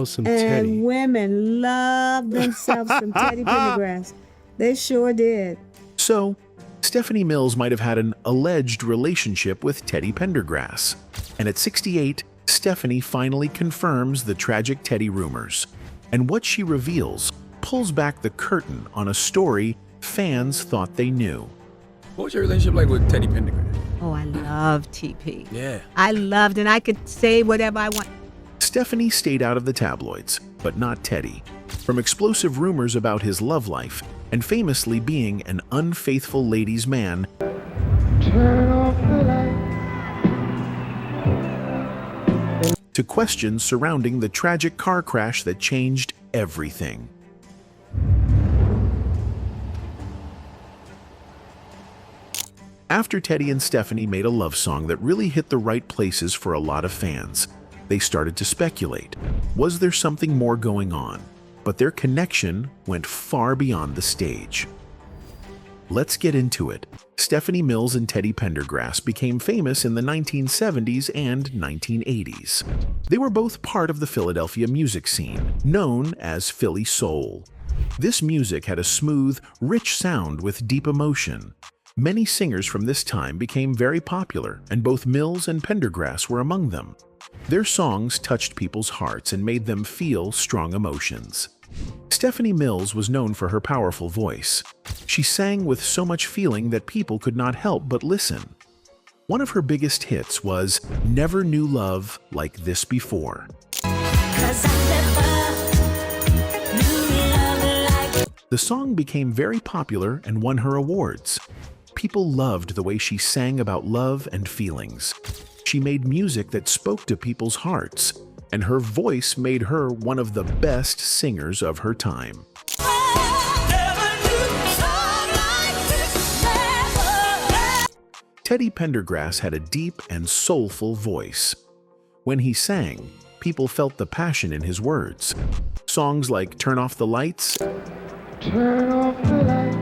Some And Teddy. women love themselves some Teddy Pendergrass. They sure did. So, Stephanie Mills might have had an alleged relationship with Teddy Pendergrass. And at 68, Stephanie finally confirms the tragic Teddy rumors. And what she reveals pulls back the curtain on a story fans thought they knew. What was your relationship like with Teddy Pendergrass? Oh, I love TP. Yeah. I loved, and I could say whatever I want. Stephanie stayed out of the tabloids, but not Teddy. From explosive rumors about his love life and famously being an unfaithful ladies' man, Turn off the light. to questions surrounding the tragic car crash that changed everything. After Teddy and Stephanie made a love song that really hit the right places for a lot of fans, they started to speculate. Was there something more going on? But their connection went far beyond the stage. Let's get into it. Stephanie Mills and Teddy Pendergrass became famous in the 1970s and 1980s. They were both part of the Philadelphia music scene, known as Philly Soul. This music had a smooth, rich sound with deep emotion. Many singers from this time became very popular, and both Mills and Pendergrass were among them. Their songs touched people's hearts and made them feel strong emotions. Stephanie Mills was known for her powerful voice. She sang with so much feeling that people could not help but listen. One of her biggest hits was Never Knew Love Like This Before. The song became very popular and won her awards. People loved the way she sang about love and feelings. She made music that spoke to people's hearts, and her voice made her one of the best singers of her time. Teddy Pendergrass had a deep and soulful voice. When he sang, people felt the passion in his words. Songs like Turn Off the Lights, Turn off the light.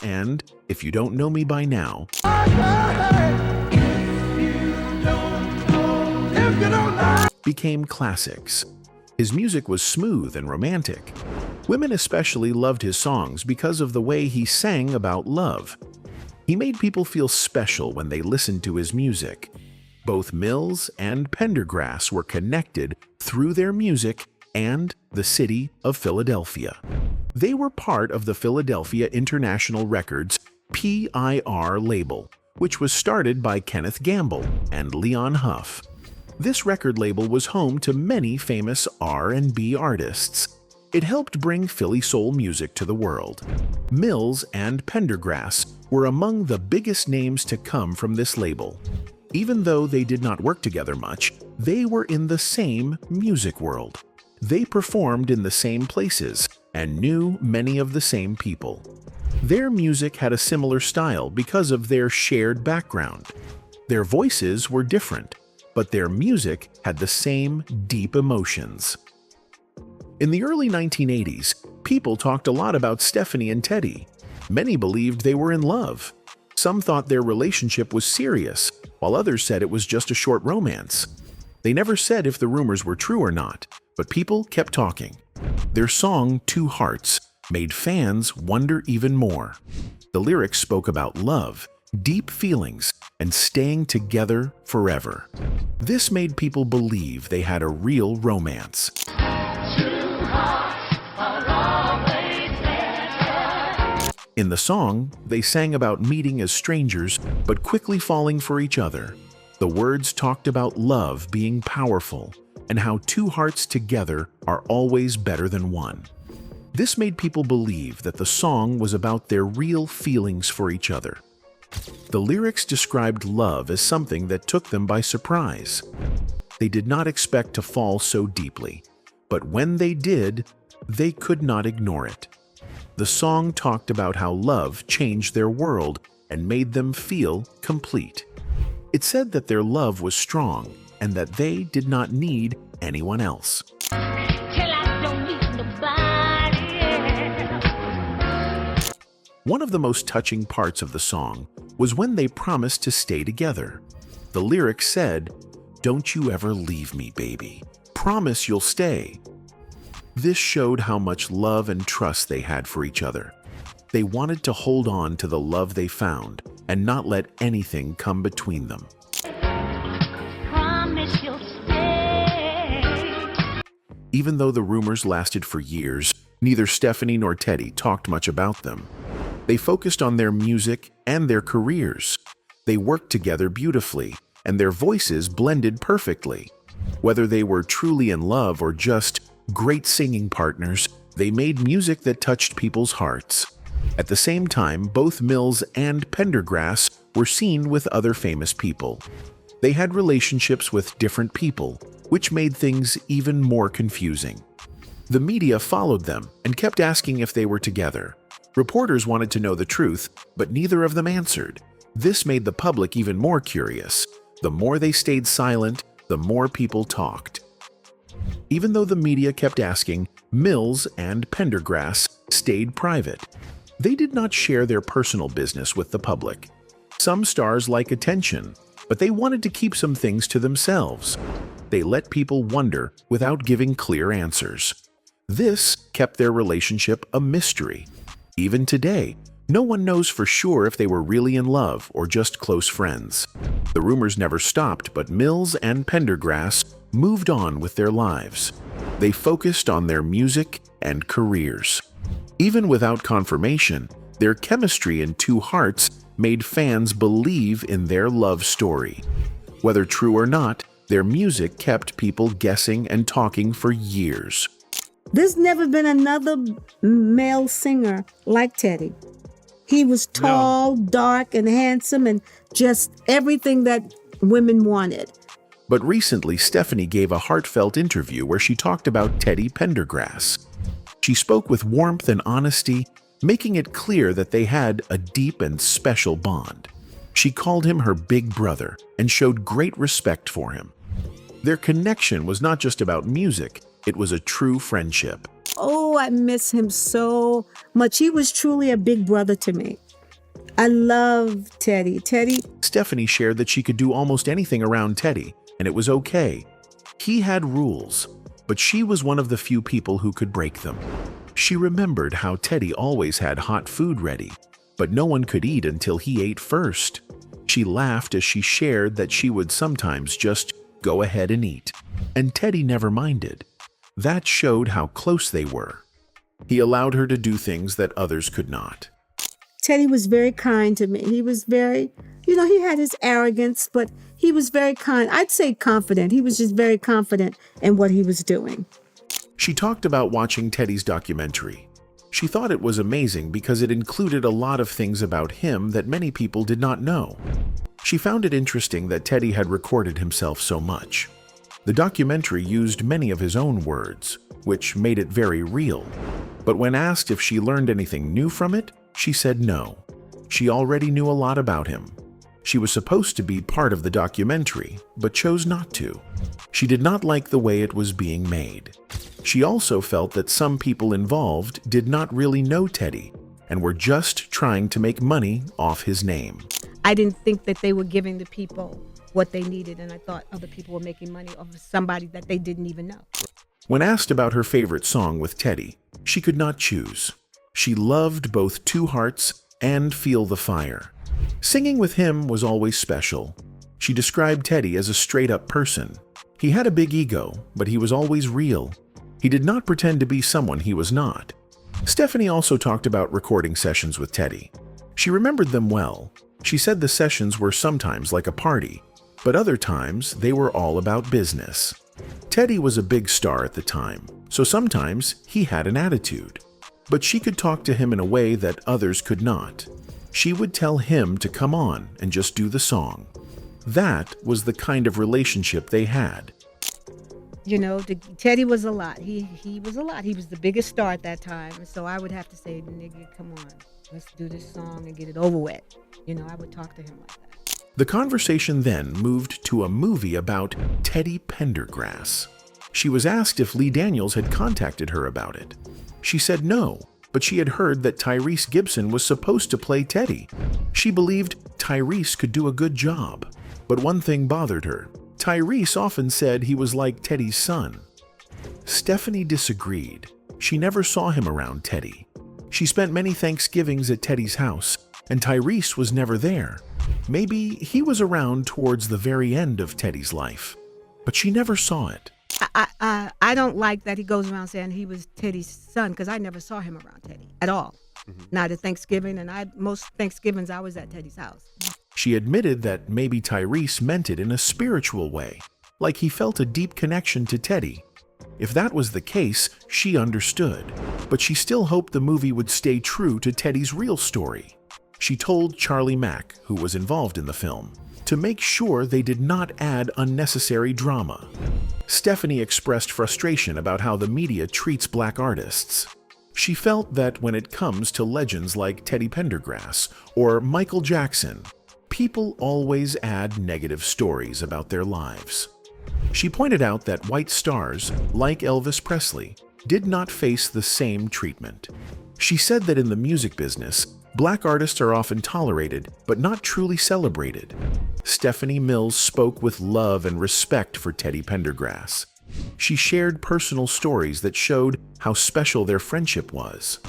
and If You Don't Know Me By Now became classics. His music was smooth and romantic. Women especially loved his songs because of the way he sang about love. He made people feel special when they listened to his music. Both Mills and Pendergrass were connected through their music and the city of Philadelphia. They were part of the Philadelphia International Records PIR label, which was started by Kenneth Gamble and Leon Huff. This record label was home to many famous R&B artists. It helped bring Philly soul music to the world. Mills and Pendergrass were among the biggest names to come from this label. Even though they did not work together much, they were in the same music world. They performed in the same places and knew many of the same people. Their music had a similar style because of their shared background. Their voices were different, but their music had the same deep emotions. In the early 1980s, people talked a lot about Stephanie and Teddy. Many believed they were in love. Some thought their relationship was serious, while others said it was just a short romance. They never said if the rumors were true or not, but people kept talking. Their song, Two Hearts, made fans wonder even more. The lyrics spoke about love, deep feelings, and staying together forever. This made people believe they had a real romance. In the song, they sang about meeting as strangers but quickly falling for each other. The words talked about love being powerful and how two hearts together are always better than one. This made people believe that the song was about their real feelings for each other. The lyrics described love as something that took them by surprise. They did not expect to fall so deeply, but when they did, they could not ignore it. The song talked about how love changed their world and made them feel complete. It said that their love was strong and that they did not need anyone else. One of the most touching parts of the song was when they promised to stay together. The lyrics said, "Don't you ever leave me, baby. Promise you'll stay." This showed how much love and trust they had for each other. They wanted to hold on to the love they found and not let anything come between them. Promise you'll stay. Even though the rumors lasted for years, neither Stephanie nor Teddy talked much about them. They focused on their music and their careers. They worked together beautifully, and their voices blended perfectly. Whether they were truly in love or just great singing partners, they made music that touched people's hearts. At the same time, both Mills and Pendergrass were seen with other famous people. They had relationships with different people, which made things even more confusing. The media followed them and kept asking if they were together. Reporters wanted to know the truth, but neither of them answered. This made the public even more curious. The more they stayed silent, the more people talked. Even though the media kept asking, Mills and Pendergrass stayed private. They did not share their personal business with the public. Some stars like attention, but they wanted to keep some things to themselves. They let people wonder without giving clear answers. This kept their relationship a mystery. Even today, no one knows for sure if they were really in love or just close friends. The rumors never stopped, but Mills and Pendergrass moved on with their lives. They focused on their music and careers. Even without confirmation, their chemistry in Two Hearts made fans believe in their love story. Whether true or not, their music kept people guessing and talking for years. There's never been another male singer like Teddy. He was tall, dark, and handsome, and just everything that women wanted. But recently, Stephanie gave a heartfelt interview where she talked about Teddy Pendergrass. She spoke with warmth and honesty, making it clear that they had a deep and special bond. She called him her big brother and showed great respect for him. Their connection was not just about music, it was a true friendship. Oh, I miss him so much. He was truly a big brother to me. I love Teddy. Stephanie shared that she could do almost anything around Teddy, and it was okay. He had rules, but she was one of the few people who could break them. She remembered how Teddy always had hot food ready, but no one could eat until he ate first. She laughed as she shared that she would sometimes just go ahead and eat, and Teddy never minded. That showed how close they were. He allowed her to do things that others could not. Teddy was very kind to me. He was very, he had his arrogance, but he was very kind. I'd say confident. He was just very confident in what he was doing. She talked about watching Teddy's documentary. She thought it was amazing because it included a lot of things about him that many people did not know. She found it interesting that Teddy had recorded himself so much. The documentary used many of his own words, which made it very real. But when asked if she learned anything new from it, she said no. She already knew a lot about him. She was supposed to be part of the documentary, but chose not to. She did not like the way it was being made. She also felt that some people involved did not really know Teddy and were just trying to make money off his name. I didn't think that they were giving the people what they needed, and I thought other people were making money off of somebody that they didn't even know. When asked about her favorite song with Teddy, she could not choose. She loved both Two Hearts and Feel the Fire. Singing with him was always special. She described Teddy as a straight-up person. He had a big ego, but he was always real. He did not pretend to be someone he was not. Stephanie also talked about recording sessions with Teddy. She remembered them well. She said the sessions were sometimes like a party, but other times they were all about business. Teddy was a big star at the time, so sometimes he had an attitude. But she could talk to him in a way that others could not. She would tell him to come on and just do the song. That was the kind of relationship they had. Teddy was a lot. He was a lot. He was the biggest star at that time. So I would have to say, nigga, come on, let's do this song and get it over with. I would talk to him like that. The conversation then moved to a movie about Teddy Pendergrass. She was asked if Lee Daniels had contacted her about it. She said no, but she had heard that Tyrese Gibson was supposed to play Teddy. She believed Tyrese could do a good job, but one thing bothered her. Tyrese often said he was like Teddy's son. Stephanie disagreed. She never saw him around Teddy. She spent many Thanksgivings at Teddy's house, and Tyrese was never there. Maybe he was around towards the very end of Teddy's life, but she never saw it. I don't like that he goes around saying he was Teddy's son, because I never saw him around Teddy at all. Not at Thanksgiving, and most Thanksgivings I was at Teddy's house. She admitted that maybe Tyrese meant it in a spiritual way, like he felt a deep connection to Teddy. If that was the case, she understood, but she still hoped the movie would stay true to Teddy's real story. She told Charlie Mack, who was involved in the film, to make sure they did not add unnecessary drama. Stephanie expressed frustration about how the media treats black artists. She felt that when it comes to legends like Teddy Pendergrass or Michael Jackson, people always add negative stories about their lives. She pointed out that white stars, like Elvis Presley, did not face the same treatment. She said that in the music business, black artists are often tolerated but not truly celebrated. Stephanie Mills spoke with love and respect for Teddy Pendergrass. She shared personal stories that showed how special their friendship was.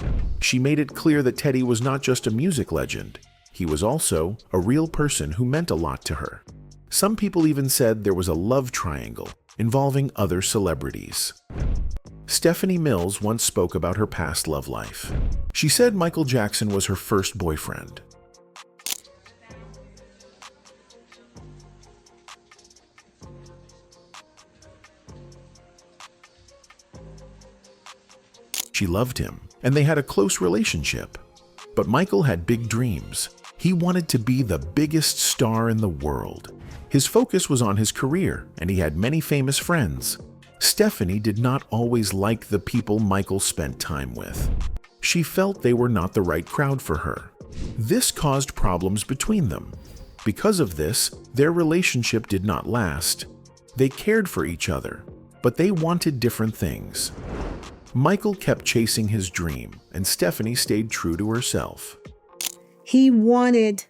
She made it clear that Teddy was not just a music legend. He was also a real person who meant a lot to her. Some people even said there was a love triangle involving other celebrities. Stephanie Mills once spoke about her past love life. She said Michael Jackson was her first boyfriend. She loved him, and they had a close relationship. But Michael had big dreams. He wanted to be the biggest star in the world. His focus was on his career, and he had many famous friends. Stephanie did not always like the people Michael spent time with. She felt they were not the right crowd for her. This caused problems between them. Because of this, their relationship did not last. They cared for each other, but they wanted different things. Michael kept chasing his dream, and Stephanie stayed true to herself. He wanted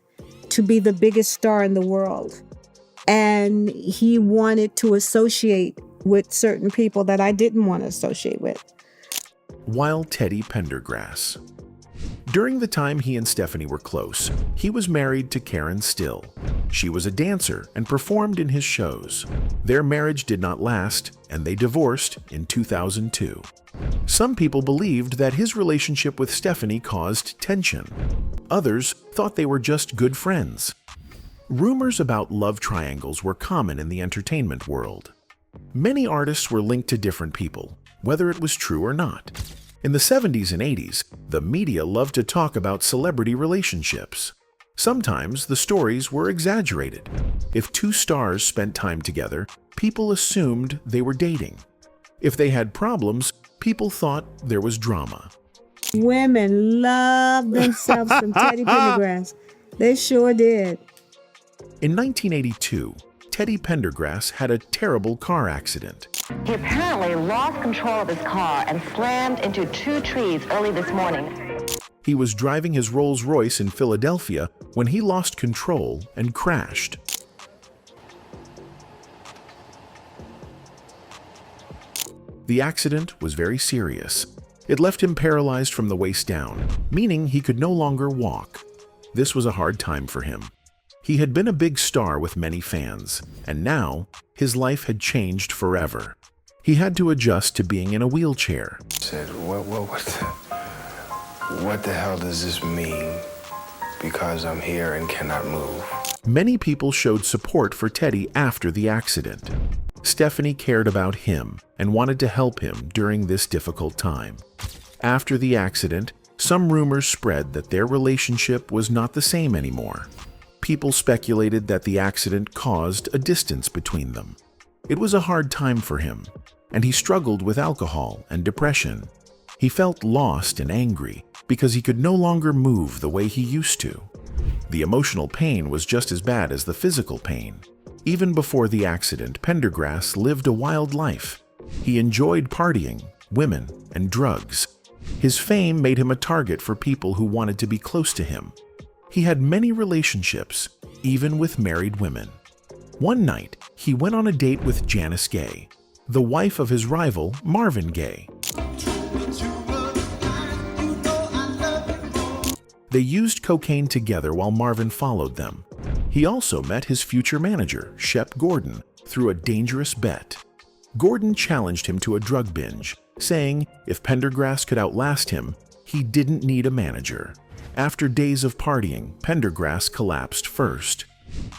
to be the biggest star in the world, and he wanted to associate with certain people that I didn't want to associate with. While Teddy Pendergrass. During the time he and Stephanie were close, he was married to Karen Still. She was a dancer and performed in his shows. Their marriage did not last, and they divorced in 2002. Some people believed that his relationship with Stephanie caused tension. Others thought they were just good friends. Rumors about love triangles were common in the entertainment world. Many artists were linked to different people, whether it was true or not. In the 70s and 80s, the media loved to talk about celebrity relationships. Sometimes the stories were exaggerated. If two stars spent time together, people assumed they were dating. If they had problems, people thought there was drama. Women love themselves some Teddy Pendergrass. They sure did. In 1982, Teddy Pendergrass had a terrible car accident. He apparently lost control of his car and slammed into two trees early this morning. He was driving his Rolls-Royce in Philadelphia when he lost control and crashed. The accident was very serious. It left him paralyzed from the waist down, meaning he could no longer walk. This was a hard time for him. He had been a big star with many fans, and now his life had changed forever. He had to adjust to being in a wheelchair. Said, what the hell does this mean? Because I'm here and cannot move. Many people showed support for Teddy after the accident. Stephanie cared about him and wanted to help him during this difficult time. After the accident, some rumors spread that their relationship was not the same anymore. People speculated that the accident caused a distance between them. It was a hard time for him, and he struggled with alcohol and depression. He felt lost and angry because he could no longer move the way he used to. The emotional pain was just as bad as the physical pain. Even before the accident, Pendergrass lived a wild life. He enjoyed partying, women, and drugs. His fame made him a target for people who wanted to be close to him. He had many relationships, even with married women. One night, he went on a date with Janice Gaye, the wife of his rival Marvin Gaye. They used cocaine together while Marvin followed them. He also met his future manager, Shep Gordon, through a dangerous bet. Gordon challenged him to a drug binge, saying if Pendergrass could outlast him, he didn't need a manager. After days of partying, Pendergrass collapsed first.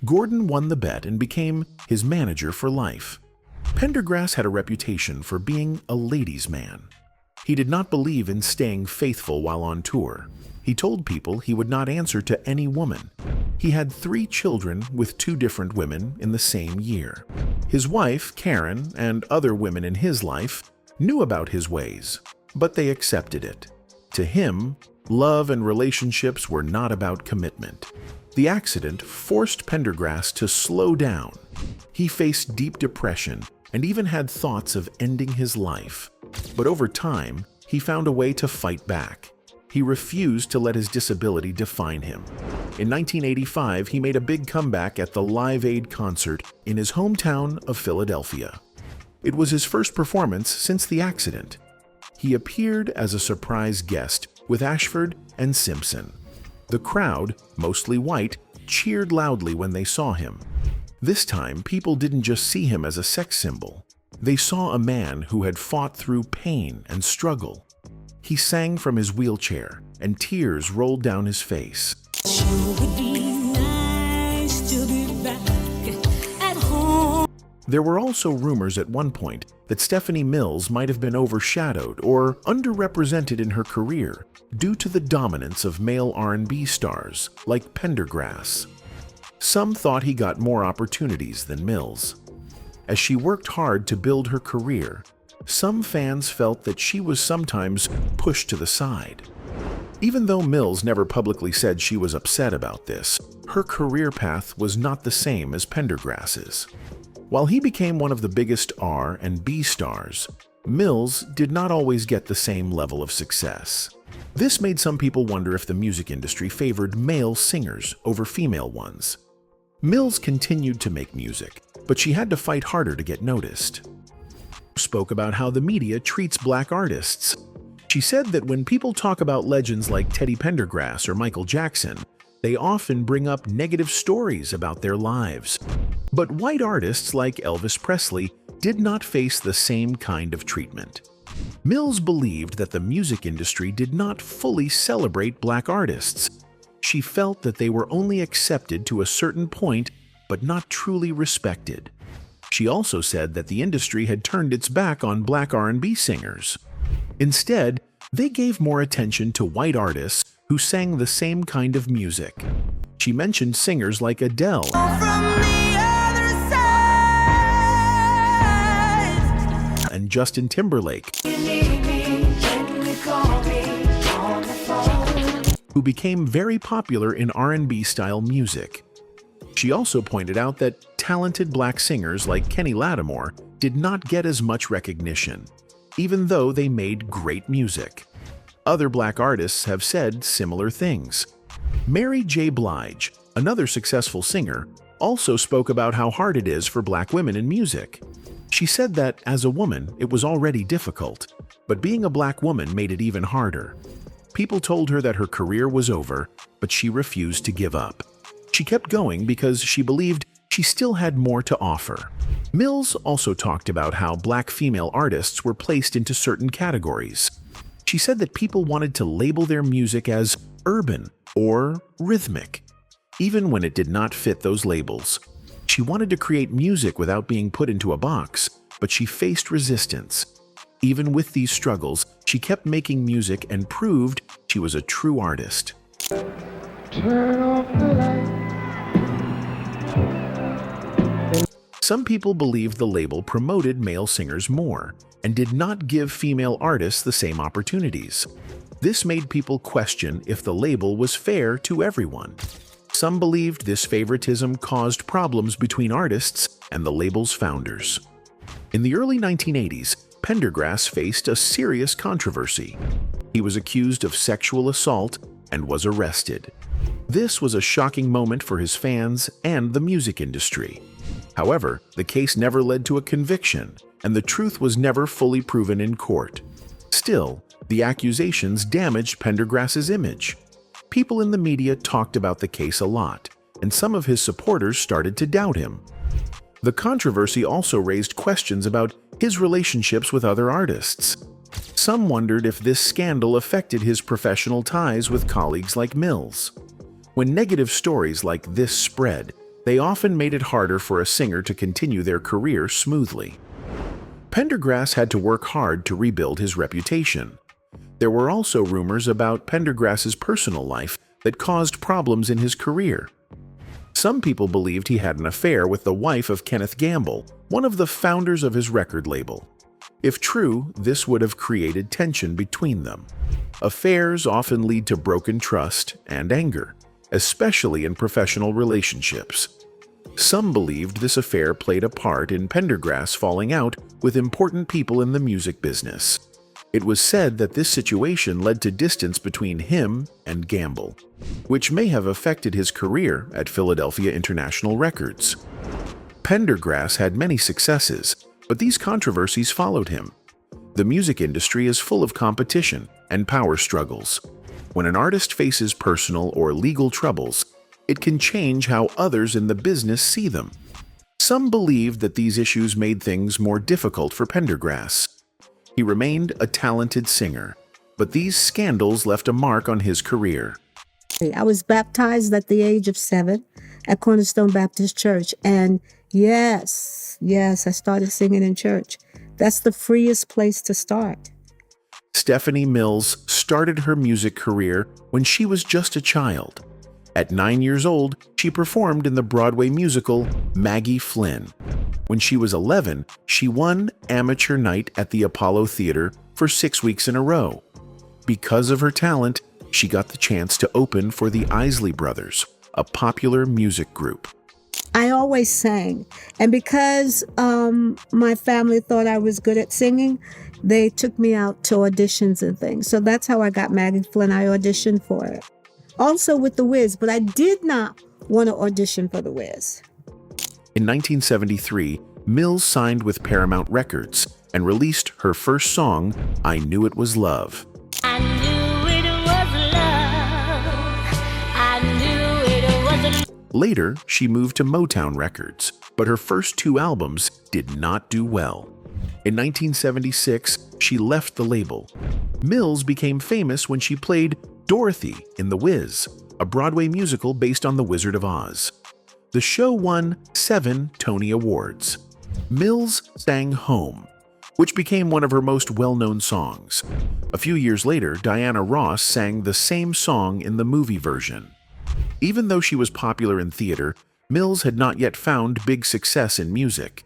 Gordon won the bet and became his manager for life. Pendergrass had a reputation for being a ladies' man. He did not believe in staying faithful while on tour. He told people he would not answer to any woman. He had 3 children with 2 different women in the same year. His wife, Karen, and other women in his life knew about his ways, but they accepted it. To him, love and relationships were not about commitment. The accident forced Pendergrass to slow down. He faced deep depression and even had thoughts of ending his life. But over time, he found a way to fight back. He refused to let his disability define him. In 1985, he made a big comeback at the Live Aid concert in his hometown of Philadelphia. It was his first performance since the accident. He appeared as a surprise guest with Ashford and Simpson. The crowd, mostly white, cheered loudly when they saw him. This time, people didn't just see him as a sex symbol. They saw a man who had fought through pain and struggle. He sang from his wheelchair, and tears rolled down his face. There were also rumors at one point that Stephanie Mills might have been overshadowed or underrepresented in her career due to the dominance of male R&B stars like Pendergrass. Some thought he got more opportunities than Mills. As she worked hard to build her career, some fans felt that she was sometimes pushed to the side. Even though Mills never publicly said she was upset about this, her career path was not the same as Pendergrass's. While he became one of the biggest R&B stars, Mills did not always get the same level of success. This made some people wonder if the music industry favored male singers over female ones. Mills continued to make music, but she had to fight harder to get noticed. Spoke about how the media treats black artists. She said that when people talk about legends like Teddy Pendergrass or Michael Jackson, they often bring up negative stories about their lives. But white artists like Elvis Presley did not face the same kind of treatment. Mills believed that the music industry did not fully celebrate black artists. She felt that they were only accepted to a certain point, but not truly respected. She also said that the industry had turned its back on black R&B singers. Instead, they gave more attention to white artists who sang the same kind of music. She mentioned singers like Adele and Justin Timberlake, who became very popular in R&B style music. She also pointed out that talented black singers like Kenny Lattimore did not get as much recognition, even though they made great music. Other black artists have said similar things. Mary J. Blige, another successful singer, also spoke about how hard it is for black women in music. She said that, as a woman, it was already difficult, but being a black woman made it even harder. People told her that her career was over, but she refused to give up. She kept going because she believed she still had more to offer. Mills also talked about how black female artists were placed into certain categories. She said that people wanted to label their music as urban or rhythmic, even when it did not fit those labels. She wanted to create music without being put into a box, but she faced resistance. Even with these struggles, she kept making music and proved she was a true artist. Turn off the light. Some people believed the label promoted male singers more and did not give female artists the same opportunities. This made people question if the label was fair to everyone. Some believed this favoritism caused problems between artists and the label's founders. In the early 1980s, Pendergrass faced a serious controversy. He was accused of sexual assault and was arrested. This was a shocking moment for his fans and the music industry. However, the case never led to a conviction, and the truth was never fully proven in court. Still, the accusations damaged Pendergrass's image. People in the media talked about the case a lot, and some of his supporters started to doubt him. The controversy also raised questions about his relationships with other artists. Some wondered if this scandal affected his professional ties with colleagues like Mills. When negative stories like this spread, they often made it harder for a singer to continue their career smoothly. Pendergrass had to work hard to rebuild his reputation. There were also rumors about Pendergrass's personal life that caused problems in his career. Some people believed he had an affair with the wife of Kenneth Gamble, one of the founders of his record label. If true, this would have created tension between them. Affairs often lead to broken trust and anger, especially in professional relationships. Some believed this affair played a part in Pendergrass falling out with important people in the music business. It was said that this situation led to distance between him and Gamble, which may have affected his career at Philadelphia International Records. Pendergrass had many successes, but these controversies followed him. The music industry is full of competition and power struggles. When an artist faces personal or legal troubles, it can change how others in the business see them. Some believed that these issues made things more difficult for Pendergrass. He remained a talented singer, but these scandals left a mark on his career. I was baptized at the age of 7 at Cornerstone Baptist Church, and yes, I started singing in church. That's the freest place to start. Stephanie Mills started her music career when she was just a child. At 9 years old, she performed in the Broadway musical Maggie Flynn. When she was 11, she won Amateur Night at the Apollo Theater for 6 weeks in a row. Because of her talent, she got the chance to open for the Isley Brothers, a popular music group. I always sang, and because my family thought I was good at singing, they took me out to auditions and things. So that's how I got Maggie Flynn. I auditioned for it. Also with The Wiz, but I did not want to audition for The Wiz. In 1973, Mills signed with Paramount Records and released her first song, I Knew It Was Love. I knew it was love. I knew it was love. Later, she moved to Motown Records, but her first 2 albums did not do well. In 1976, she left the label. Mills became famous when she played Dorothy in The Wiz, a Broadway musical based on The Wizard of Oz. The show won 7 Tony Awards. Mills sang Home, which became one of her most well-known songs. A few years later, Diana Ross sang the same song in the movie version. Even though she was popular in theater, Mills had not yet found big success in music.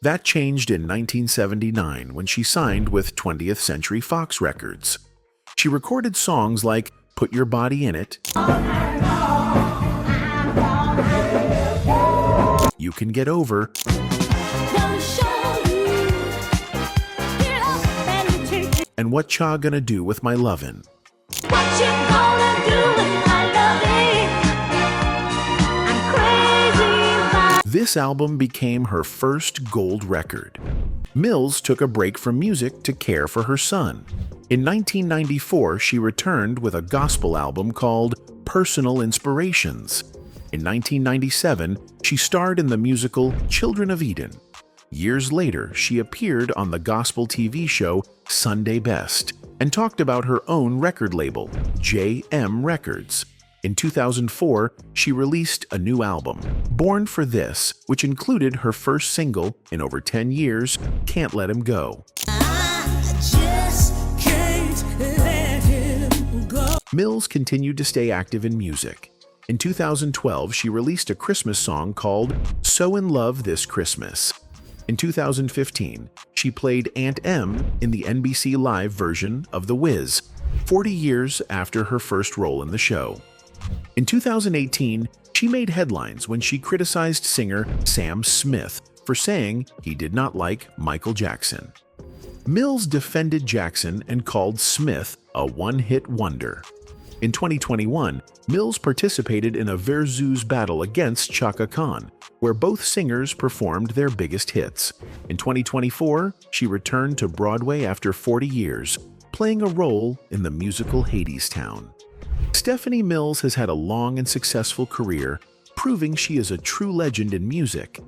That changed in 1979 when she signed with 20th Century Fox Records. She recorded songs like Put Your Body in It, You Can Get Over, and What Cha Gonna Do With My Lovin'. What you gonna do with my loving? I'm crazy about. This album became her first gold record. Mills took a break from music to care for her son. In 1994, she returned with a gospel album called Personal Inspirations. In 1997, she starred in the musical Children of Eden. Years later, she appeared on the gospel TV show Sunday Best and talked about her own record label, JM Records. In 2004, she released a new album, Born for This, which included her first single in over 10 years, Can't Let Him Go. Mills continued to stay active in music. In 2012, she released a Christmas song called So in Love This Christmas. In 2015, she played Aunt Em in the NBC Live version of The Wiz, 40 years after her first role in the show. In 2018, she made headlines when she criticized singer Sam Smith for saying he did not like Michael Jackson. Mills defended Jackson and called Smith a one-hit wonder. In 2021, Mills participated in a Versus battle against Chaka Khan, where both singers performed their biggest hits. In 2024, she returned to Broadway after 40 years, playing a role in the musical Hadestown. Stephanie Mills has had a long and successful career, proving she is a true legend in music